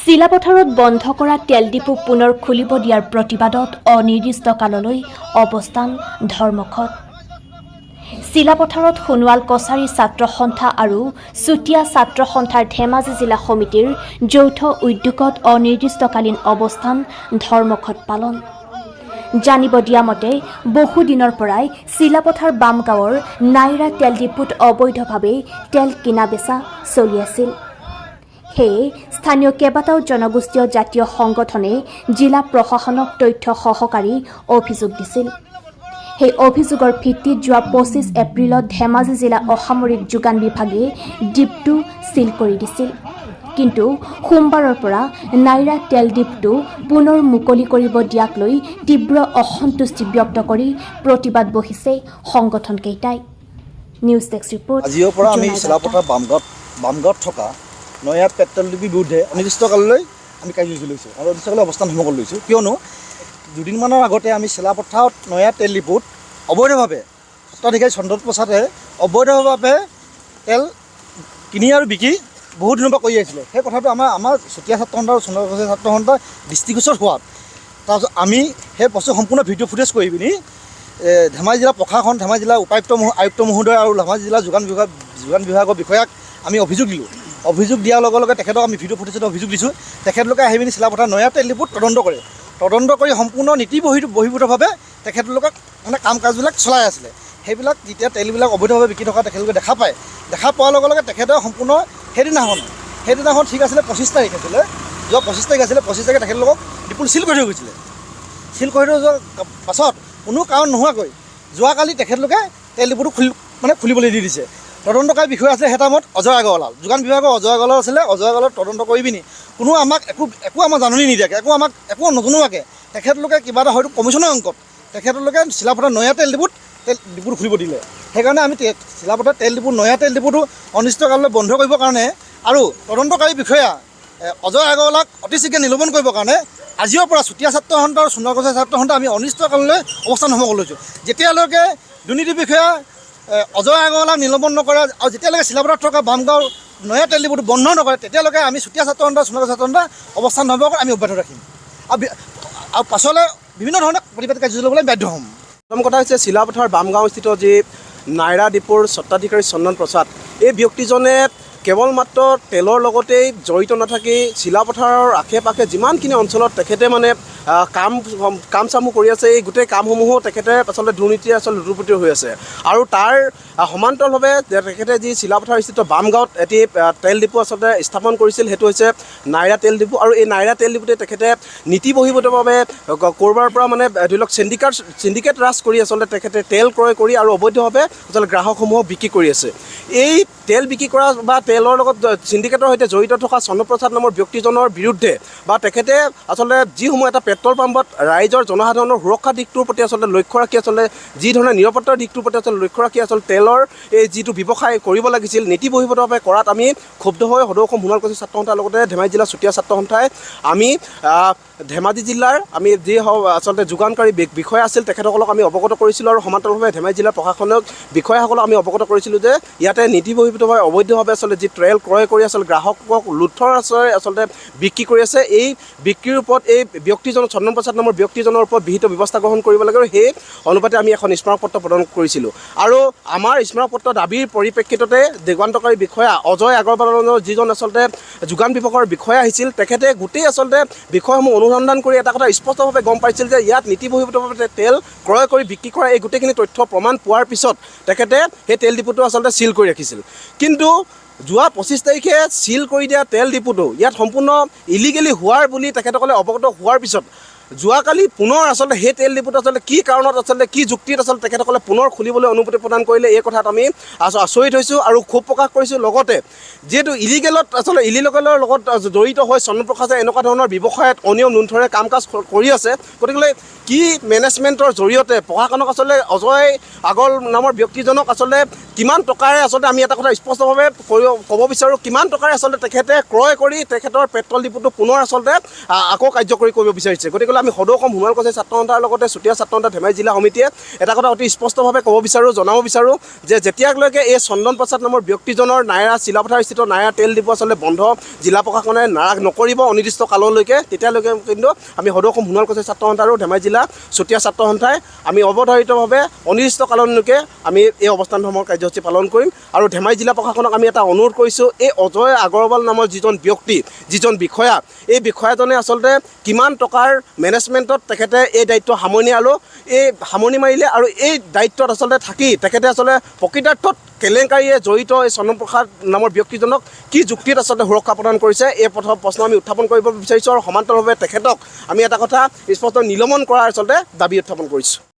চিলাপথাৰত বন্ধ কৰা তেল ডিপু পুনৰ খুলিব দিয়াৰ প্ৰতিবাদত অনিৰ্দিষ্ট কাললৈ অৱস্থান ধৰ্মঘট। চিলাপথাৰত সোণোৱাল কছাৰী ছাত্ৰ সন্থা আৰু চুতীয়া ছাত্ৰ সন্থাৰ ধেমাজি জিলা সমিতিৰ যৌথ উদ্যোগত অনিৰ্দিষ্টকালীন অৱস্থান ধৰ্মঘট পালন। জানিব দিয়া মতে বহুদিনৰ পৰাই চিলাপথাৰ বামগাঁৱৰ নাইৰা তেল ডিপুত অবৈধভাৱে তেল কিনা বেচা চলি আছিল। সেয়ে স্থানীয় কেইবাটাও জনগোষ্ঠীয় জাতীয় সংগঠনে জিলা প্ৰশাসনক তথ্য সহকাৰী অভিযোগ দিছিল। সেই অভিযোগৰ ভিত্তিত যোৱা 25 এপ্ৰিলত ধেমাজি জিলা অসামৰিক যোগান বিভাগে ডিপটো চিল কৰি দিছিল। কিন্তু সোমবাৰৰ পৰা নাইৰা তেল ডিপটো পুনৰ মুকলি কৰিব দিয়াক লৈ তীব্ৰ অসন্তুষ্টি ব্যক্ত কৰি প্ৰতিবাদ বহিছে সংগঠনকেইটাই। News desk report. আজিৰ পৰা আমি চিলাপথাৰ বামগাঁৱত থকা নয়া পেট্ৰল ডিপোৰ বিৰুদ্ধে অনিৰ্দিষ্টকাললৈ আমি কাৰ্যসূচী লৈছোঁ আৰু অনিৰ্দিষ্টকাললৈ অৱস্থান ধৰ্মঘট লৈছোঁ। কিয়নো দুদিনমানৰ আগতে আমি চিলাপথাৰত নয়া তেল ডিপোত অবৈধভাৱে স্বত্বাধিকাৰী চন্দন প্ৰসাদে অবৈধভাৱে তেল কিনি আৰু বিক্ৰী বহুত দিনৰ পৰা কৰি আহিছিলে। সেই কথাটো আমাৰ চুতীয়া ছাত্ৰ সন্থা আৰু সোণোৱাল কছাৰী ছাত্ৰ সন্থা দৃষ্টিগোচৰ হোৱাত তাৰপিছত আমি সেই বস্তু সম্পূৰ্ণ ভিডিঅ' ফুটেজ কৰি পিনি ধেমাজি জিলা প্ৰশাসন, ধেমাজি জিলা আয়ুক্ত মহোদয় আৰু ধেমাজি জিলা যোগান বিভাগৰ বিষয়াক আমি অভিযোগ দিলোঁ। অভিযোগ দিয়াৰ লগে লগে তেখেতক আমি ভিডিঅ' ফুটেজত অভিযোগ দিছোঁ। তেখেতলোকে আহি পিনি চিলাপথাৰ নয়া তেল ডিপোত তদন্ত কৰি সম্পূৰ্ণ নীতি বহিৰ্ভূতভাৱে তেখেতলোকক মানে কাম কাজবিলাক চলাই আছিলে। সেইবিলাক যেতিয়া তেলবিলাক অবৈধভাৱে বিক্ৰী থকা তেখেতলোকে দেখা পোৱাৰ লগে লগে তেখেতে সম্পূৰ্ণ সেইদিনাখন ঠিক আছিলে 25 তাৰিখ আছিলে, যোৱা 25 তাৰিখ আছিলে। 25 তাৰিখে তেখেতলোকক ডিপোত চিল কৰি থৈ গৈছিলে। চিল কৰি থৈ যোৱাৰ পাছত কোনো কাৰণ নোহোৱাকৈ যোৱাকালি তেখেতলোকে তেল ডিপোটো খুলিবলৈ দি দিছে। তদন্তকাৰী বিষয়া আছিলে সেই টাইমত অজয় আগৰৱাল, যোগান বিভাগৰ অজয় আগৰৱাল আছিলে। অজয় আগৰৱালত তদন্ত কৰি পিনি কোনো আমাক একো আমাৰ জাননী নিদিয়াকৈ একো নজনোৱাকৈ তেখেতলোকে কিবা এটা হয়তো কমিশ্যনৰ অংকত তেখেতলোকে চিলাপথাৰ নয়া তেল ডিপোটো খুলিব দিলে। সেইকাৰণে আমি চিলাপথাৰ নয়া তেল ডিপোটো অনিৰ্দিষ্টকাললৈ বন্ধ কৰিবৰ কাৰণে আৰু তদন্তকাৰী বিষয়া অজয় আগৰৱালক অতি শীঘ্ৰে নিলম্বন কৰিবৰ কাৰণে আজিৰ পৰা চুতীয়া ছাত্ৰ সন্থা আৰু সোণোৱাল কছাৰী ছাত্ৰ সন্থা আমি অনিৰ্দিষ্টকাললৈ অৱস্থান ধৰ্মঘট লৈছোঁ। যেতিয়ালৈকে দুৰ্নীতি বিষয়া অজয় আগৰৱালক নিলম্বন নকৰে আৰু যেতিয়ালৈকে চিলাপথাৰত থকা বামগাঁৱৰ নয়া তেল ডিপোটো বন্ধ নকৰে তেতিয়ালৈকে আমি চুতীয়া ছাত্ৰ সন্থা সোণোৱাল কছাৰী ছাত্ৰ সন্থা অৱস্থান ধৰ্মঘট আমি অব্যাহত ৰাখিম আৰু পাছলৈ বিভিন্ন ধৰণে প্ৰতিবাদ কাৰ্যসূচী ল'বলৈ বাধ্য হ'ম। প্ৰথম কথা হৈছে চিলাপথাৰ বামগাঁওস্থিত যি নাইৰা ডিপোৰ স্বত্বাধিকাৰী চন্দন প্ৰসাদ, এই ব্যক্তিজনে কেৱল মাত্ৰ তেলৰ লগতেই জড়িত নাথাকি চিলাপথাৰৰ আশে পাশে যিমানখিনি অঞ্চলত তেখেতে মানে কাম চামো কৰি আছে, এই গোটেই কামসমূহো তেখেতে আচলতে দুৰ্নীতিৰে লুটুপুটি হৈ আছে। আৰু তাৰ সমান্তৰালভাৱে তেখেতে যি চিলাপথাৰ স্থিত বামগাঁৱত এটি তেল ডিপো আচলতে স্থাপন কৰিছিল, সেইটো হৈছে নাইৰা তেল ডিপো। আৰু এই নাইৰা তেল ডিপোতে তেখেতে নীতি বহিৰ্ভূতভাৱে ক'ৰবাৰ পৰা মানে ধৰি লওক চিণ্ডিকেট ৰাজ কৰি আচলতে তেখেতে তেল ক্ৰয় কৰি আৰু অবৈধভাৱে আচলতে গ্ৰাহকসমূহক বিক্ৰী কৰি আছে। এই তেল বিক্ৰী কৰা বা তেলৰ লগত চিণ্ডিকেটৰ সৈতে জড়িত থকা চন্দ্ৰ প্ৰসাদ নামৰ ব্যক্তিজনৰ বিৰুদ্ধে বা তেখেতে আচলতে যিসমূহ এটা পেট্ৰল পাম্পত ৰাইজৰ জনসাধাৰণৰ সুৰক্ষা দিশটোৰ প্ৰতি আচলতে লক্ষ্য ৰাখি আচলতে যি ধৰণে নিৰাপত্তাৰ দিশটোৰ প্ৰতি আচলতে লক্ষ্য ৰাখি আচলতে তেলৰ এই যিটো ব্যৱসায় কৰিব লাগিছিল নীতি বহিৰ্ভূতভাৱে কৰাত আমি ক্ষুব্ধ হৈ সদৌ অসম সোণোৱাল কছাৰী ছাত্ৰ সন্থাৰ লগতে ধেমাজি জিলা চুতীয়া ছাত্ৰ সন্থাই আমি ধেমাজি জিলাৰ যি আচলতে যোগানকাৰী বিষয়া আছিল তেখেতসকলক আমি অৱগত কৰিছিলোঁ আৰু সমান্তৰালভাৱে ধেমাজি জিলাৰ প্ৰশাসনক বিষয়াসকলক আমি অৱগত কৰিছিলোঁ যে ইয়াতে নীতি বহিৰ্ভূতভাৱে অবৈধভাৱে আচলতে যি তেল ক্ৰয় কৰি আচলতে গ্ৰাহকক লুঠৰ আচলতে বিক্ৰী কৰি আছে। এই বিক্ৰীৰ ওপৰত এই ব্যক্তিজন চন্দন প্ৰসাদ নামৰ ব্যক্তিজনৰ ওপৰত বিহিত ব্যৱস্থা গ্ৰহণ কৰিব লাগে আৰু সেই অনুপাতে আমি এখন স্মাৰকপত্ৰ প্ৰদান কৰিছিলোঁ। আৰু আমাৰ স্মাৰকপত্ৰ দাবীৰ পৰিপ্ৰেক্ষিততে দিগন্তকাৰী বিষয়া অজয় আগৰৱালৰ যিজন আচলতে যোগান বিভাগৰ বিষয়া আহিছিল, তেখেতে গোটেই আচলতে বিষয়সমূহ অনুসন্ধান কৰি এটা কথা স্পষ্টভাৱে গম পাইছিল যে ইয়াত নীতি বহিৰ্ভূতভাৱে তেল ক্ৰয় কৰি বিক্ৰী কৰা এই গোটেইখিনি তথ্য প্ৰমাণ পোৱাৰ পিছত তেখেতে সেই তেল ডিপোটো আচলতে চিল কৰি ৰাখিছিল। কিন্তু যোৱা 25 তাৰিখে চিল কৰি দিয়া তেল ডিপোটো ইয়াত সম্পূৰ্ণ ইলিগেলি হোৱাৰ বুলি তেখেতসকলে অৱগত হোৱাৰ পিছত যোৱাকালি পুনৰ আচলতে সেই তেল ডিপুটো আচলতে কি কাৰণত আচলতে কি যুক্তিত আচলতে তেখেতসকলে পুনৰ খুলিবলৈ অনুমতি প্ৰদান কৰিলে এই কথাত আমি আচৰিত হৈছোঁ আৰু ক্ষোভ প্ৰকাশ কৰিছোঁ। লগতে যিহেতু ইলিগেলৰ লগত জড়িত হৈ চন্দন প্ৰসাদে এনেকুৱা ধৰণৰ ব্যৱসায়ত অনিয়ম নুঠৰে কাম কাজ কৰি আছে, গতিকে কি মেনেজমেণ্টৰ জৰিয়তে প্ৰশাসনক আচলতে অজয় আগৰ নামৰ ব্যক্তিজনক আচলতে কিমান টকাৰে আচলতে আমি এটা কথা স্পষ্টভাৱে ক'ব বিচাৰোঁ, কিমান টকাৰে আচলতে তেখেতে ক্ৰয় কৰি তেখেতৰ পেট্ৰল ডিপুটো পুনৰ আচলতে আকৌ কাৰ্যকৰী কৰিব বিচাৰিছে। গতিকে আমি সদৌ অসম সোণোৱাল কছাৰী ছাত্ৰ সন্থাৰ লগতে চুতীয়া ছাত্ৰ সন্থা ধেমাজি জিলা সমিতিয়ে এটা কথা অতি স্পষ্টভাৱে ক'ব বিচাৰোঁ, জনাব বিচাৰোঁ যে যেতিয়ালৈকে এই চন্দন প্ৰসাদ নামৰ ব্যক্তিজনৰ নাইৰা চিলাপথাৰস্থিত নাইৰা তেল ডিপু আচলতে বন্ধ জিলা প্ৰশাসনে নকৰিব অনিৰ্দিষ্ট কাললৈকে, তেতিয়ালৈকে কিন্তু আমি সদৌ অসম সোণোৱাল কছাৰী ছাত্ৰ সন্থা আৰু ধেমাজি জিলা চুতীয়া ছাত্ৰ সন্থাই আমি অৱধাৰিতভাৱে অনিৰ্দিষ্ট কাললৈকে আমি এই অৱস্থান ধৰ্মৰ কাৰ্যসূচী পালন কৰিম। আৰু ধেমাজি জিলা প্ৰশাসনক আমি এটা অনুৰোধ কৰিছোঁ, এই অজয় আগৰৱাল নামৰ যিজন ব্যক্তি, যিজন বিষয়া, এই বিষয়াজনে আচলতে কিমান টকাৰ মেনেজমেণ্টত তেখেতে এই দায়িত্ব সামৰণি মাৰিলে আৰু এই দায়িত্বত আচলতে থাকি তেখেতে আচলতে প্ৰকৃতাৰ্থত কেলেংকাৰীয়ে জড়িত এই চন্দন প্ৰসাদ নামৰ ব্যক্তিজনক কি যুক্তিত আচলতে সুৰক্ষা প্ৰদান কৰিছে, এই প্ৰশ্ন আমি উত্থাপন কৰিব বিচাৰিছোঁ আৰু সমান্তৰালভাৱে তেখেতক আমি এটা কথা স্পষ্ট নিলম্বন কৰাৰ আচলতে দাবী উত্থাপন কৰিছোঁ।